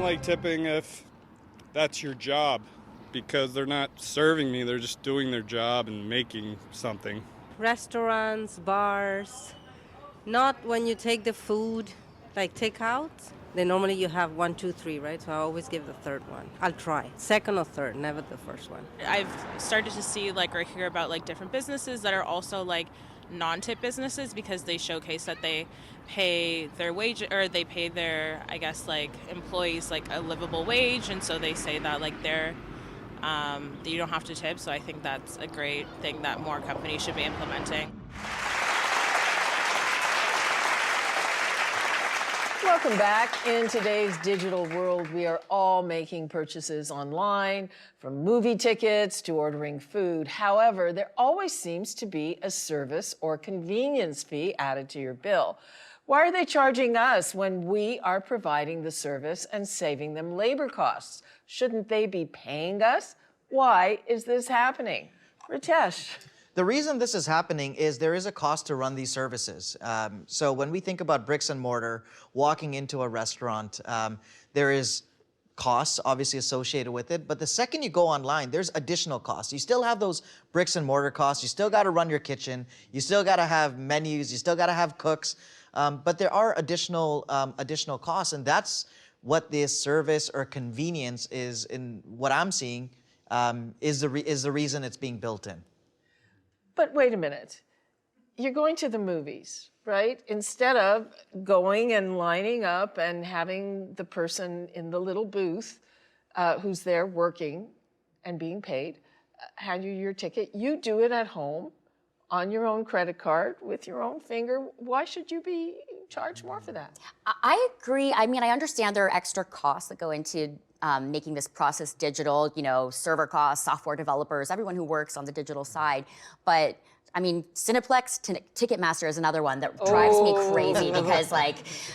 like tipping if that's your job, because they're not serving me, they're just doing their job and making something. Restaurants, bars, not when you take the food, like takeout. Then normally you have 1, 2, 3, right? So I always give the third one. I'll try. Second or third, never the first one. I've started to see or hear about different businesses that are also non-tip businesses, because they showcase that they pay their wage, or they pay their, I guess, employees a livable wage, and so they say that they're you don't have to tip. So I think that's a great thing that more companies should be implementing. Welcome back. In today's digital world, we are all making purchases online, from movie tickets to ordering food. However, there always seems to be a service or convenience fee added to your bill. Why are they charging us when we are providing the service and saving them labor costs? Shouldn't they be paying us? Why is this happening? Ritesh. The reason this is happening is there is a cost to run these services. So when we think about bricks and mortar, walking into a restaurant, there is costs obviously associated with it. But the second you go online, there's additional costs. You still have those bricks and mortar costs. You still got to run your kitchen. You still got to have menus. You still got to have cooks. But there are additional costs, and that's what this service or convenience is. In what I'm seeing, is the reason it's being built in. But wait a minute. You're going to the movies, right? Instead of going and lining up and having the person in the little booth who's there working and being paid hand you your ticket, you do it at home on your own credit card with your own finger. Why should you be charged more for that? I agree. I mean, I understand there are extra costs that go into making this process digital, server costs, software developers, everyone who works on the digital side. But I mean, Cineplex, Ticketmaster is another one that drives me crazy, because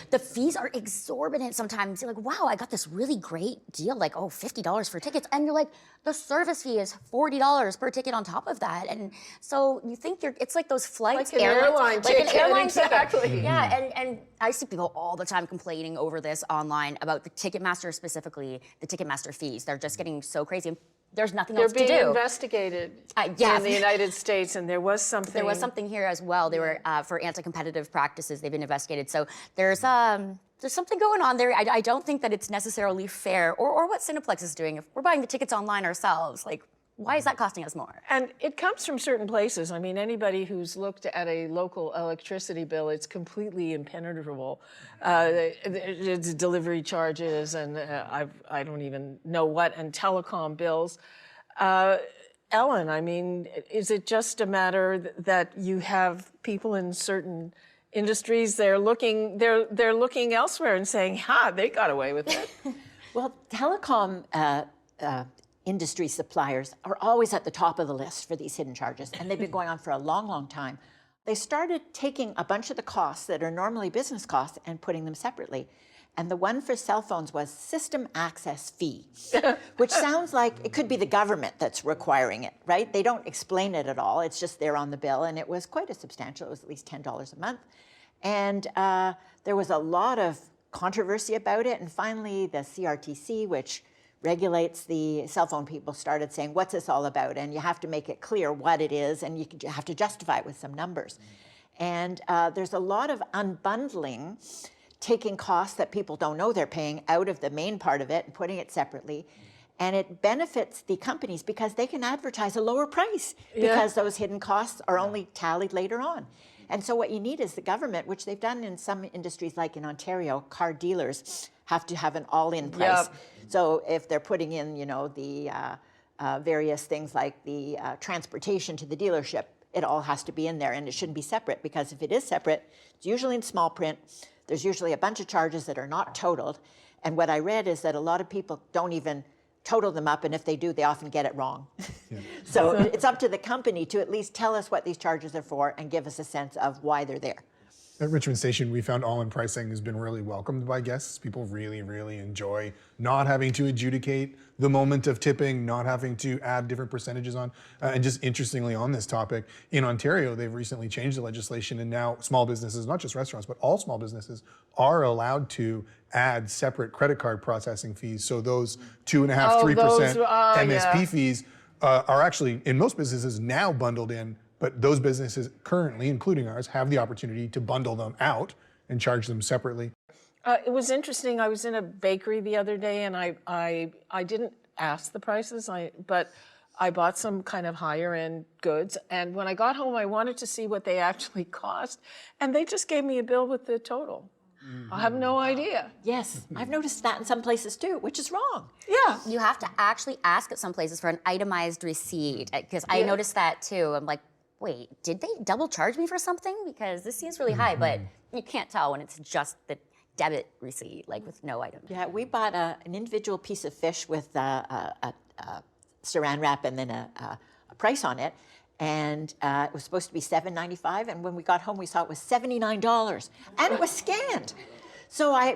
the fees are exorbitant sometimes. You're like, wow, I got this really great deal, $50 for tickets. And you're like, the service fee is $40 per ticket on top of that. And so you think it's like those flights. Like an airline ticket, exactly. Ticket. Yeah, and I see people all the time complaining over this online about the Ticketmaster, specifically the Ticketmaster fees. They're just getting so crazy. There's nothing else to do. They're being investigated in the United States, and there was something. There was something here as well. They were for anti-competitive practices. They've been investigated. So there's something going on there. I don't think that it's necessarily fair, or what Cineplex is doing. If we're buying the tickets online ourselves, why is that costing us more? And it comes from certain places. I mean, anybody who's looked at a local electricity bill, it's completely impenetrable. It's delivery charges, and I don't even know what, and telecom bills. Ellen, I mean, is it just a matter that you have people in certain industries, they're looking elsewhere and saying, they got away with it? Well, telecom industry suppliers are always at the top of the list for these hidden charges, and they've been going on for a long, long time. They started taking a bunch of the costs that are normally business costs and putting them separately. And the one for cell phones was system access fee, which sounds like it could be the government that's requiring it, right? They don't explain it at all. It's just there on the bill, and it was quite a substantial. It was at least $10 a month. And there was a lot of controversy about it, and finally the CRTC, which regulates the cell phone people, started saying, what's this all about? And you have to make it clear what it is, and you have to justify it with some numbers. And there's a lot of unbundling, taking costs that people don't know they're paying out of the main part of it and putting it separately. And it benefits the companies because they can advertise a lower price because those hidden costs are only tallied later on. And so what you need is the government, which they've done in some industries, like in Ontario, car dealers have to have an all-in price. Yep. So if they're putting in, the various things like the transportation to the dealership, it all has to be in there, and it shouldn't be separate, because if it is separate, it's usually in small print. There's usually a bunch of charges that are not totaled. And what I read is that a lot of people don't even total them up, and if they do, they often get it wrong. Yeah. So it's up to the company to at least tell us what these charges are for and give us a sense of why they're there. At Richmond Station, we found all-in pricing has been really welcomed by guests. People really, really enjoy not having to adjudicate the moment of tipping, not having to add different percentages on. And just interestingly on this topic, in Ontario, they've recently changed the legislation, and now small businesses, not just restaurants, but all small businesses are allowed to add separate credit card processing fees. So those 2.5%, 3% MSP fees are actually, in most businesses, now bundled in. But those businesses currently, including ours, have the opportunity to bundle them out and charge them separately. It was interesting. I was in a bakery the other day, and I didn't ask the prices, but I bought some kind of higher end goods. And when I got home, I wanted to see what they actually cost, and they just gave me a bill with the total. I have no idea. Yes, I've noticed that in some places too, which is wrong. Yeah. You have to actually ask at some places for an itemized receipt, because I noticed that too. I'm like, wait, did they double charge me for something? Because this seems really high, but you can't tell when it's just the debit receipt, like with no item. Yeah, we bought an individual piece of fish with saran wrap and then a price on it. And it was supposed to be $7.95, and when we got home, we saw it was $79, and it was scanned. So I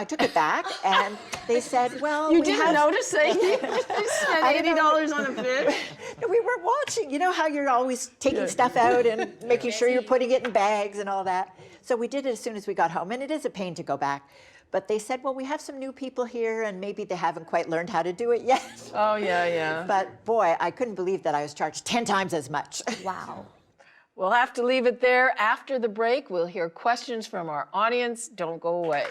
took it back, and they said, well, You didn't notice that you spent $80 on a fish? No, we weren't watching. You know how you're always taking stuff out and making sure you're putting it in bags and all that. So we did it as soon as we got home, and it is a pain to go back. But they said, well, we have some new people here, and maybe they haven't quite learned how to do it yet. Oh, yeah. But boy, I couldn't believe that I was charged 10 times as much. Wow. We'll have to leave it there. After the break, we'll hear questions from our audience. Don't go away.